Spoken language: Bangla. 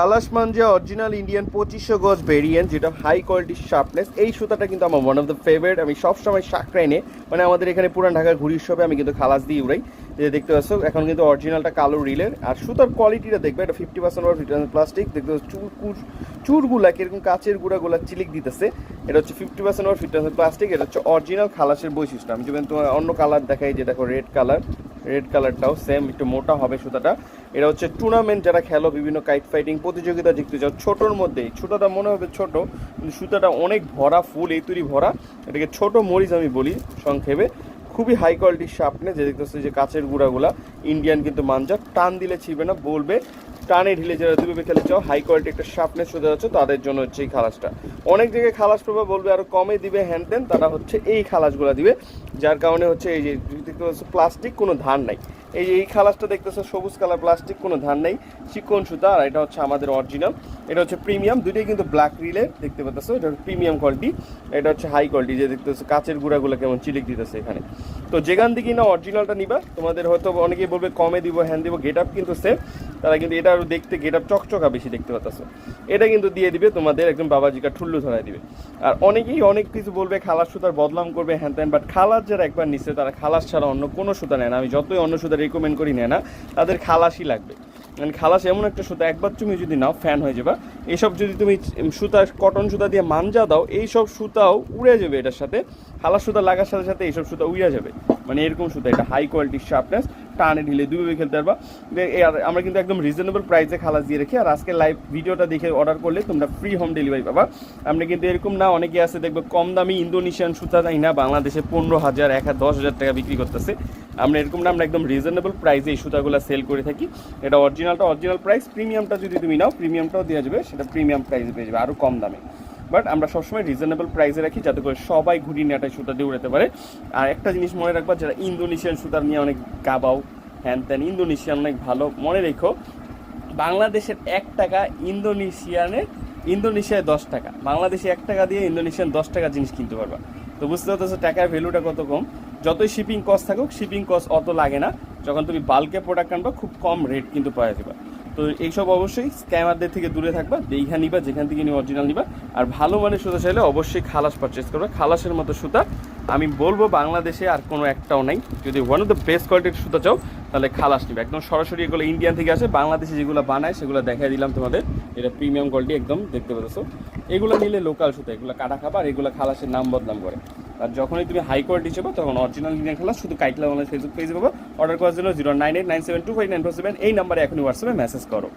খালাস মাঞ্জা অরিজিনাল ইন্ডিয়ান 2500 গজ ভেরিয়েন্ট, যেটা হাই কোয়ালিটির শার্পনেস। এই সুতাটা কিন্তু আমার ওয়ান অফ দ্য ফেভারিট। আমি সবসময় সাকরাইনে, মানে আমাদের এখানে পুরান ঢাকার ঘুরির শপে আমি কিন্তু খালাস দিয়ে উড়াই। যে দেখতে পাচ্ছ এখন কিন্তু অরিজিনালটা কালো রিলের। আর সুতার কোয়ালিটিটা দেখবে, এটা 50% ওয়ার রিটার্ন প্লাস্টিক। দেখতে পাচ্ছ চুরগুলা কিরকম কাচের গুঁড়াগুলা চিলিক দিতেছে। এটা হচ্ছে 50% ওয়ার রিটার্ন প্লাস্টিক। এটা হচ্ছে অরিজিনাল খালাসের বৈশিষ্ট্য। আমি যেমন তোমার অন্য কালার দেখাই, যে দেখো রেড কালারটাও সেম, একটু মোটা হবে সুতাটা। এটা হচ্ছে টুর্নামেন্ট যারা খেলো, বিভিন্ন কাইট ফাইটিং প্রতিযোগিতা জিততে যাও, ছোটোর মধ্যেই। সুতাটা মনে হবে ছোট, কিন্তু সুতাটা অনেক ভরা, ফুল এই তৈরি ভরা। এটাকে ছোট মরিচ আমি বলি সংক্ষেপে। খুবই হাই কোয়ালিটির শার্পনেস। যে দেখতেছে যে কাচের গুঁড়াগুলা ইন্ডিয়ান কিন্তু মাঞ্জা, টান দিলে ছিবে না, বলবে টানে ঢিলে যারা দুবে খেলে চাও হাই কোয়ালিটি একটা শার্পনেস সোজা হচ্ছে, তাদের জন্য হচ্ছে এই খালাসটা। অনেক জায়গায় খালাস পাবে বলবে আরও কমে দিবে হ্যান তেন, তারা হচ্ছে এই খালাসগুলো দিবে, যার কারণে হচ্ছে এই যে দেখতে পাচ্ছ প্লাস্টিক কোনো ধার নাই। এই যে এই খালাসটা দেখতেছো সবুজ কালার প্লাস্টিক, কোনো ধার নেই, চিকন সুতা। আর এটা হচ্ছে আমাদের অরিজিনাল, এটা হচ্ছে প্রিমিয়াম। দুটোই কিন্তু ব্ল্যাক রিলে দেখতে পাচ্ছ, এটা প্রিমিয়াম কোয়ালিটি, এটা হচ্ছে হাই কোয়ালিটি। যে দেখতেছো কাচের গুঁড়াগুলো কেমন চিলিক দিতেছে এখানে। তো যেখান থেকে না অরিজিনালটা নিবা, তোমাদের হয়তো অনেকেই বলবে কমে দিব হ্যান দিব, গেট আপ কিন্তু সেম, তারা কিন্তু এটা আরও দেখতে গেট আপ চকচকা বেশি দেখতে পাচ্ছ। এটা কিন্তু দিয়ে দিবে তোমাদের একদম বাবাজিকা ঠুল্লু ধরাই দিবে। আর অনেকেই অনেক কিছু বলবে খালাস সুতার বদলাম করবে হ্যান ত্যান, বাট খালাস যারা একবার নিচ্ছে তারা খালাস ছাড়া অন্য কোনো সুতা নেয় না। আমি যতই অন্য সুতা রেকমেন্ড করি নেয় না, তাদের খালাসই লাগবে। মানে খালাস এমন একটা সুতা, একবার তুমি যদি নাও ফ্যান হয়ে যাবা। এইসব যদি তুমি সুতা কটন সুতা দিয়ে মাঞ্জা দাও, এইসব সুতাও উড়ে যাবে এটার সাথে। খালাস সুতা লাগার সাথে সাথে এইসব সুতা উড়ে যাবে, মানে এরকম সুতা। এটা হাই কোয়ালিটির শার্পনেস, টানে ঢিলে দুইভাবে খেলতে পারবা। আমরা কিন্তু একদম রিজনেবল প্রাইসে খালাস দিয়ে রাখি। আর আজকে লাইভ ভিডিওটা দেখে অর্ডার করলে তোমরা ফ্রি হোম ডেলিভারি পাবা। আমরা কিন্তু এরকম না, অনেকে আছে দেখবে কম দামি ইন্দোনেশিয়ান সুতা তাই না বাংলাদেশে 15,000 10,000 টাকা বিক্রি করতেছে। আমরা এরকম না, আমরা একদম রিজনেবল প্রাইসে এই সুতাগুলো সেল করে থাকি। এটা অরিজিনাল প্রাইস। প্রিমিয়ামটা যদি তুমি নাও, প্রিমিয়ামটাও দেওয়া যাবে, সেটা প্রিমিয়াম প্রাইসে পেয়ে যাবে আরও কম দামে। বাট আমরা সবসময় রিজনেবল প্রাইসে রাখি, যাতে করে সবাই ঘুরি নেটায় সুতা দিয়ে উড়াতে পারে। আর একটা জিনিস মনে রাখবা, যারা ইন্দোনেশিয়ান সুতার নিয়ে অনেক গাবাও হ্যান ত্যান, ইন্দোনেশিয়ান অনেক ভালো, মনে রেখো বাংলাদেশের 1 টাকা ইন্দোনেশিয়ায় 10 টাকা। বাংলাদেশে 1 টাকা দিয়ে ইন্দোনেশিয়ান 10 টাকা জিনিস কিনতে পারবা। তো বুঝতে পারছো টাকার ভ্যালুটা কত কম। যতই শিপিং কস্ট থাকুক, শিপিং কস্ট অত লাগে না। যখন তুমি বাল্কে প্রোডাক্ট আনবা, খুব কম রেট কিন্তু পাওয়া যাবে। তো এইসব অবশ্যই স্ক্যামারদের থেকে দূরে থাকবা, দেখা নিবা যেখান থেকে নিয়ে অরিজিনাল নিবা। আর ভালো মানের সুতা চাইলে অবশ্যই খালাস পারচেস করবে। খালাসের মতো সুতা আমি বলবো বাংলাদেশে আর কোনো একটাও নাই। যদি ওয়ান অফ দ্য বেস্ট কোয়ালিটির সুতা চাও, তাহলে খালাস নিবে। একদম সরাসরি এগুলো ইন্ডিয়ান থেকে আসে, বাংলাদেশে যেগুলো বানায় সেগুলো দেখাই দিলাম তোমাদের। এটা প্রিমিয়াম কোয়ালিটি একদম, দেখতে পাচ্ছ। এগুলো নিলে লোকাল সুতা, এগুলো কাটা খাবার, এগুলো খালাসের নাম বদনাম করে। আর যখনই তুমি হাই কোয়ালিটি চাবো, তখন অরিজিনাল ইন্ডিয়ান খালাস শুধু কাইটলা অনলাইন ফেসবুক পেজে পাবো। অর্ডার করার জন্য 0989725947 এই নাম্বারে এখনই হোয়াটসঅ্যাপে মেসেজ করো।